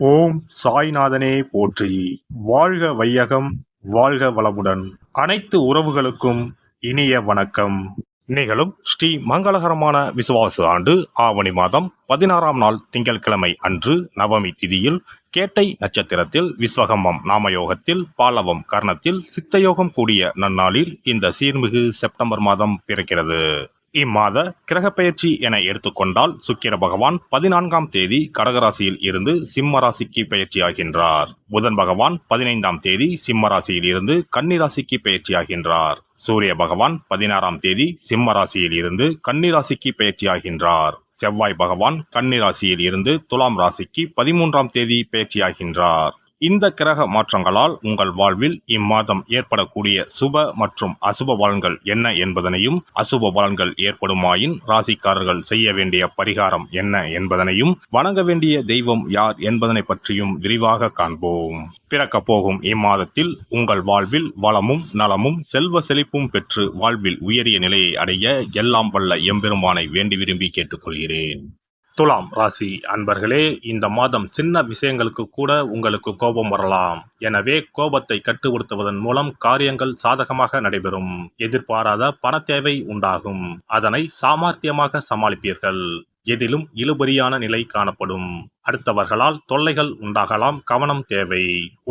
ஓம் சாய்நாதனே போற்றி. வாழ்க வையகம், வாழ்க வளமுடன். அனைத்து உறவுகளுக்கும் இனிய வணக்கம். நிகழும் ஸ்ரீ மங்களகரமான விசுவாச ஆண்டு ஆவணி மாதம் 16ஆம் நாள் திங்கட்கிழமை அன்று நவமி திதியில் கேட்டை நட்சத்திரத்தில் விஸ்வகம்பம் நாமயோகத்தில் பாலவம் கர்ணத்தில் சித்தயோகம் கூடிய நன்னாளில் இந்த சீர்மிகு செப்டம்பர் மாதம் பிறக்கிறது. இம்மாத கிரகப்பெயர்ச்சி என எடுத்துக்கொண்டால் சுக்கிர பகவான் 14ஆம் தேதி கடகராசியில் இருந்து சிம்ம ராசிக்கு பயிற்சியாகின்றார். புதன் பகவான் 15ஆம் தேதி சிம்ம ராசியில் இருந்து கன்னிராசிக்கு பயிற்சியாகின்றார். சூரிய பகவான் 16ஆம் தேதி சிம்ம ராசியில் இருந்து கன்னிராசிக்கு பயிற்சியாகின்றார். செவ்வாய் பகவான் கன்னிராசியில் இருந்து துலாம் ராசிக்கு 13ஆம் தேதி பயிற்சியாகின்றார். இந்த கிரக மாற்றங்களால் உங்கள் வாழ்வில் இம்மாதம் ஏற்படக்கூடிய சுப மற்றும் அசுப பலன்கள் என்ன என்பதனையும், அசுப பலன்கள் ஏற்படுமாயின் ராசிக்காரர்கள் செய்ய வேண்டிய பரிகாரம் என்ன என்பதனையும், வணங்க வேண்டிய தெய்வம் யார் என்பதனை பற்றியும் விரிவாக காண்போம். பிறக்கப் போகும் இம்மாதத்தில் உங்கள் வாழ்வில் வளமும் நலமும் செல்வ செழிப்பும் பெற்று வாழ்வில் உயரிய நிலையை அடைய எல்லாம் வல்ல எம்பெருமானை வேண்டி விரும்பி கேட்டுக்கொள்கிறேன். துலாம் ராசி அன்பர்களே, இந்த மாதம் சின்ன விஷயங்களுக்கு கூட உங்களுக்கு கோபம் வரலாம். எனவே கோபத்தை கட்டுப்படுத்துவதன் மூலம் காரியங்கள் சாதகமாக நடைபெறும். எதிர்பாராத பண தேவை உண்டாகும். அதனை சாமர்த்தியமாக சமாளிப்பீர்கள். எதிலும் இழுபறியான நிலை காணப்படும். அடுத்தவர்களால் தொல்லைகள் உண்டாகலாம், கவனம் தேவை.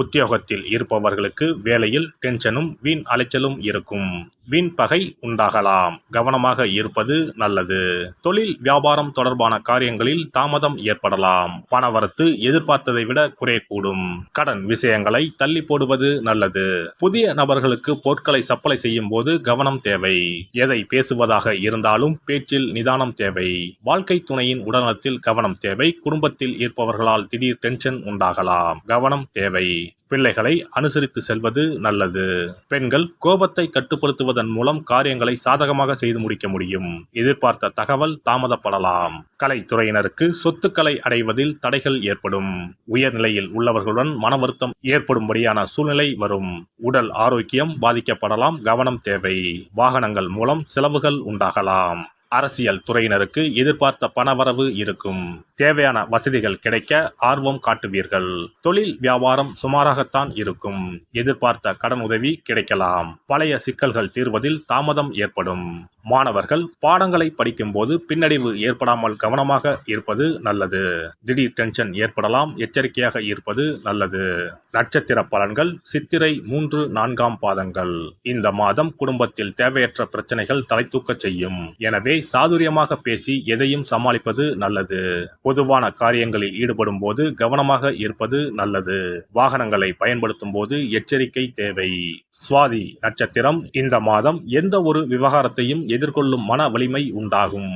உத்தியோகத்தில் இருப்பவர்களுக்கு வேலையில் டென்ஷனும் வீண் அலைச்சலும் இருக்கும். வீண் பகை உண்டாகலாம், கவனமாக இருப்பது நல்லது. தொழில் வியாபாரம் தொடர்பான காரியங்களில் தாமதம் ஏற்படலாம். பணவரத்து எதிர்பார்த்ததை விட குறையக்கூடும். கடன் விஷயங்களை தள்ளி போடுவது நல்லது. புதிய நபர்களுக்கு பொருட்களை சப்ளை செய்யும் போது கவனம் தேவை. எதை பேசுவதாக இருந்தாலும் பேச்சில் நிதானம் தேவை. வாழ்க்கை துணையின் உடல்நலத்தில் கவனம் தேவை. குடும்பத்தில் இருப்பவர்களால் திடீர் டென்ஷன் உண்டாகலாம், கவனம் தேவை. பிள்ளைகளை அனுசரித்து செல்வது நல்லது. பெண்கள் கோபத்தை கட்டுப்படுத்துவதன் மூலம் காரியங்களை சாதகமாக செய்து முடிக்க முடியும். எதிர்பார்த்த தகவல் தாமதப்படலாம். கலைத்துறையினருக்கு சொத்துக்களை அடைவதில் தடைகள் ஏற்படும். உயர்நிலையில் உள்ளவர்களுடன் மன வருத்தம் ஏற்படும்படியான சூழ்நிலை வரும். உடல் ஆரோக்கியம் பாதிக்கப்படலாம், கவனம் தேவை. வாகனங்கள் மூலம் செலவுகள் உண்டாகலாம். அரசியல் துறையினருக்கு எதிர்பார்த்த பணவரவு இருக்கும். தேவையான வசதிகள் கிடைக்க ஆர்வம் காட்டுவீர்கள். தொழில் வியாபாரம் சுமாராகத்தான் இருக்கும். எதிர்பார்த்த கடன் உதவி கிடைக்கலாம். பழைய சிக்கல்கள் தீர்வதில் தாமதம் ஏற்படும். மாணவர்கள் பாடங்களை படிக்கும் போது பின்னடைவு ஏற்படாமல் கவனமாக இருப்பது நல்லது. திடீர் டென்ஷன் ஏற்படலாம், எச்சரிக்கையாக இருப்பது நல்லது. நட்சத்திர பலன்கள் சித்திரை 3, 4ஆம் பாதங்கள். இந்த மாதம் குடும்பத்தில் தேவையற்ற பிரச்சனைகள் தலை தூக்க செய்யும். எனவே சாதுரியமாக பேசி எதையும் சமாளிப்பது நல்லது. பொதுவான காரியங்களில் ஈடுபடும் போது கவனமாக இருப்பது நல்லது. வாகனங்களை பயன்படுத்தும் போது எச்சரிக்கை தேவை. சுவாதி நட்சத்திரம். இந்த மாதம் எந்த ஒரு விவகாரத்தையும் எதிர்கொள்ளும் மன வலிமை உண்டாகும்.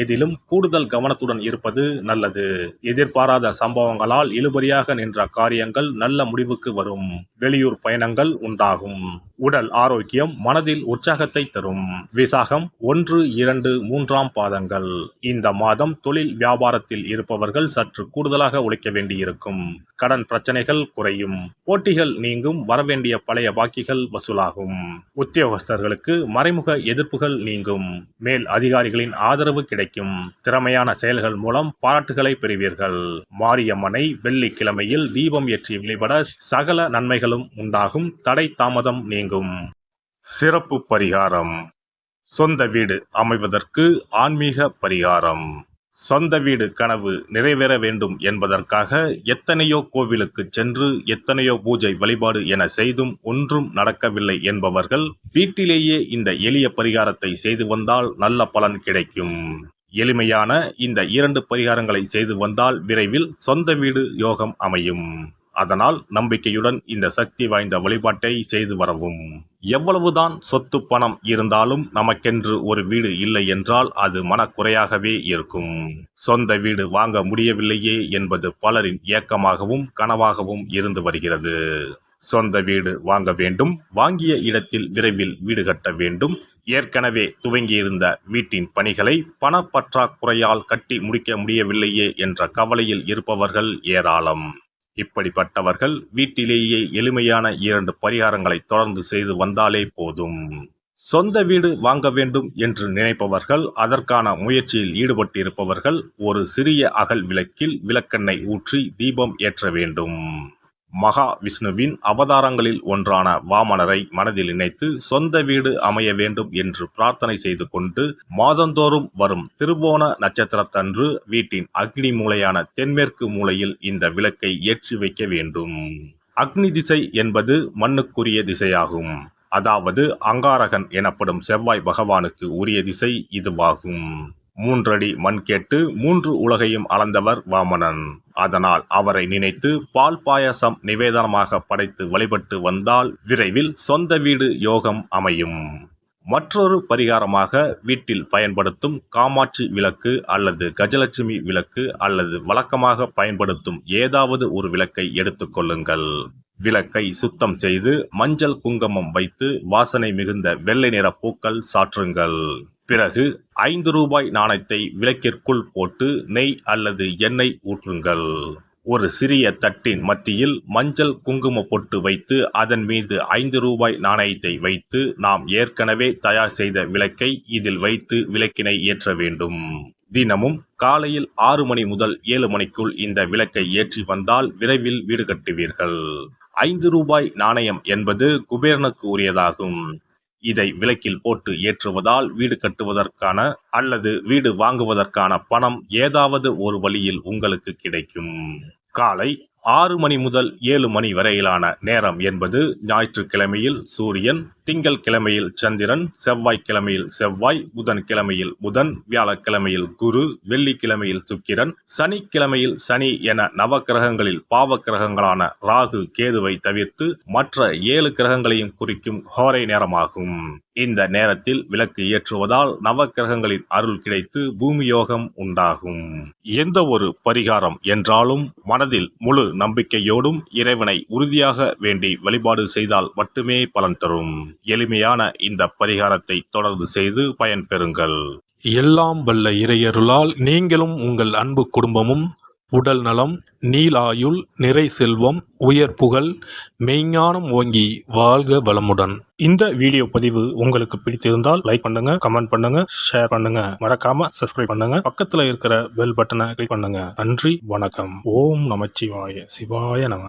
எதிலும் கூடுதல் கவனத்துடன் இருப்பது நல்லது. எதிர்பாராத சம்பவங்களால் இழுபறியாக நின்ற காரியங்கள் நல்ல முடிவுக்கு வரும். வெளியூர் பயணங்கள் உண்டாகும். உடல் ஆரோக்கியம் மனதில் உற்சாகத்தை தரும். விசாகம் 1, 2, 3ஆம் பாதங்கள். இந்த மாதம் தொழில் வியாபாரத்தில் இருப்பவர்கள் சற்று கூடுதலாக உழைக்க வேண்டியிருக்கும். கடன் பிரச்சனைகள் குறையும். போட்டிகள் நீங்கும். வரவேண்டிய பழைய பாக்கிகள் வசூலாகும். உத்தியோகஸ்தர்களுக்கு மறைமுக எதிர்ப்புகள் நீங்கும். மேல் அதிகாரிகளின் ஆதரவு கிடைக்கும். திறமையான செயல்கள் மூலம் பாராட்டுகளை பெறுவீர்கள். மாரியம்மனை வெள்ளிக்கிழமையில் தீபம் ஏற்றி வழிபட சகல நன்மைகளும் உண்டாகும். தடை தாமதம் நீங்கும். சிறப்பு பரிகாரம். சொந்த வீடு அமைவதற்கு ஆன்மீக பரிகாரம். சொந்த வீடு கனவு நிறைவேற வேண்டும் என்பதற்காக எத்தனையோ கோவிலுக்கு சென்று எத்தனையோ பூஜை வழிபாடு என செய்தும் ஒன்றும் நடக்கவில்லை என்பவர்கள் வீட்டிலேயே இந்த எளிய பரிகாரத்தை செய்து வந்தால் நல்ல பலன் கிடைக்கும். எளிமையான இந்த 2 பரிகாரங்களை செய்து வந்தால் விரைவில் சொந்த வீடு யோகம் அமையும். அதனால் நம்பிக்கையுடன் இந்த சக்தி வாய்ந்த வழிபாட்டை செய்து வரவும். எவ்வளவுதான் சொத்து பணம் இருந்தாலும் நமக்கென்று ஒரு வீடு இல்லை என்றால் அது மனக்குறையாகவே இருக்கும். சொந்த வீடு வாங்க முடியவில்லையே என்பது பலரின் ஏக்கமாகவும் கனவாகவும் இருந்து வருகிறது. சொந்த வீடு வாங்க வேண்டும். வாங்கிய இடத்தில் விரைவில் வீடு கட்ட வேண்டும். ஏற்கனவே துவங்கியிருந்த வீட்டின் பணிகளை பணப்பற்றாக்குறையால் கட்டி முடிக்க முடியவில்லையே என்ற கவலையில் இருப்பவர்கள் ஏராளம். இப்படிப்பட்டவர்கள் வீட்டிலேயே எளிமையான 2 பரிகாரங்களை தொடர்ந்து செய்து வந்தாலே போதும். சொந்த வீடு வாங்க வேண்டும் என்று நினைப்பவர்கள், அதற்கான முயற்சியில் ஈடுபட்டிருப்பவர்கள் ஒரு சிறிய அகல் விளக்கில் விளக்கெண்ணெய் ஊற்றி தீபம் ஏற்ற வேண்டும். மகா விஷ்ணுவின் அவதாரங்களில் ஒன்றான வாமனரை மனதில் நினைத்து சொந்த வீடு அமைய வேண்டும் என்று பிரார்த்தனை செய்து கொண்டு மாதந்தோறும் வரும் திருவோண நட்சத்திரத்தன்று வீட்டின் அக்னி மூலையான தென்மேற்கு மூலையில் இந்த விளக்கை ஏற்றி வைக்க வேண்டும். அக்னி திசை என்பது மண்ணுக்குரிய திசையாகும். அதாவது அங்காரகன் எனப்படும் செவ்வாய் பகவானுக்கு உரிய திசை இதுவாகும். 3 அடி மண் கேட்டு 3 உலகையும் அளந்தவர் வாமனன். அதனால் அவரை நினைத்து பால் பாயசம் நிவேதனமாக படைத்து வழிபட்டு வந்தால் விரைவில் சொந்த வீடு யோகம் அமையும். மற்றொரு பரிகாரமாக வீட்டில் பயன்படுத்தும் காமாட்சி விளக்கு அல்லது கஜலட்சுமி விளக்கு அல்லது வழக்கமாக பயன்படுத்தும் ஏதாவது ஒரு விளக்கை எடுத்துக்கொள்ளுங்கள். விளக்கை சுத்தம் செய்து மஞ்சள் குங்குமம் வைத்து வாசனை மிகுந்த வெள்ளை நிற பூக்கள் சாற்றுங்கள். பிறகு 5 ரூபாய் நாணயத்தை விளக்கிற்குள் போட்டு நெய் அல்லது எண்ணெய் ஊற்றுங்கள். ஒரு சிறிய தட்டின் மத்தியில் மஞ்சள் குங்கும பொட்டு வைத்து அதன் மீது 5 ரூபாய் நாணயத்தை வைத்து நாம் ஏற்கனவே தயார் செய்த விளக்கை இதில் வைத்து விளக்கினை ஏற்ற வேண்டும். தினமும் காலையில் 6 மணி முதல் 7 மணிக்குள் இந்த விளக்கை ஏற்றி வந்தால் விரைவில் வீடு கட்டுவீர்கள். 5 ரூபாய் நாணயம் என்பது குபேரனுக்கு உரியதாகும். இதை விளக்கில் போட்டு ஏற்றுவதால் வீடு கட்டுவதற்கான அல்லது வீடு வாங்குவதற்கான பணம் ஏதாவது ஒரு வழியில் உங்களுக்கு கிடைக்கும். காலை 6 மணி முதல் 7 மணி வரையிலான நேரம் என்பது ஞாயிற்றுக்கிழமையில் சூரியன், திங்கள் கிழமையில் சந்திரன், செவ்வாய்க்கிழமையில் செவ்வாய், புதன் கிழமையில் புதன், வியாழக்கிழமையில் குரு, வெள்ளிக்கிழமையில் சுக்கிரன், சனிக்கிழமையில் சனி என நவக்கிரகங்களில் பாவ கிரகங்களான ராகு கேதுவை தவிர்த்து மற்ற 7 கிரகங்களையும் குறிக்கும் ஹோரை நேரமாகும். இந்த நேரத்தில் விளக்கு ஏற்றுவதால் நவக்கிரகங்களின் அருள் கிடைத்து பூமி யோகம் உண்டாகும். எந்த ஒரு பரிகாரம் என்றாலும் மனதில் முழு நம்பிக்கையோடும் இறைவனை உறுதியாக வேண்டி வழிபாடு செய்தால் மட்டுமே பலன் தரும். எளிமையான இந்த பரிகாரத்தை தொடர்ந்து செய்து பயன்பெறுங்கள். எல்லாம் வல்ல இறையருளால் நீங்களும் உங்கள் அன்பு குடும்பமும் உடல் நலம், நீலாயுள், நிறை செல்வம், உயர் புகழ், மெய்ஞானம் ஓங்கி வாழ்க வளமுடன். இந்த வீடியோ பதிவு உங்களுக்கு பிடித்திருந்தால் லைக் பண்ணுங்க, கமெண்ட் பண்ணுங்க, ஷேர் பண்ணுங்க, மறக்காம சப்ஸ்கிரைப் பண்ணுங்க, பக்கத்துல இருக்கிற பெல் பட்டனை கிளிக் பண்ணுங்க. நன்றி, வணக்கம். ஓம் நமச்சிவாய. சிவாய நம.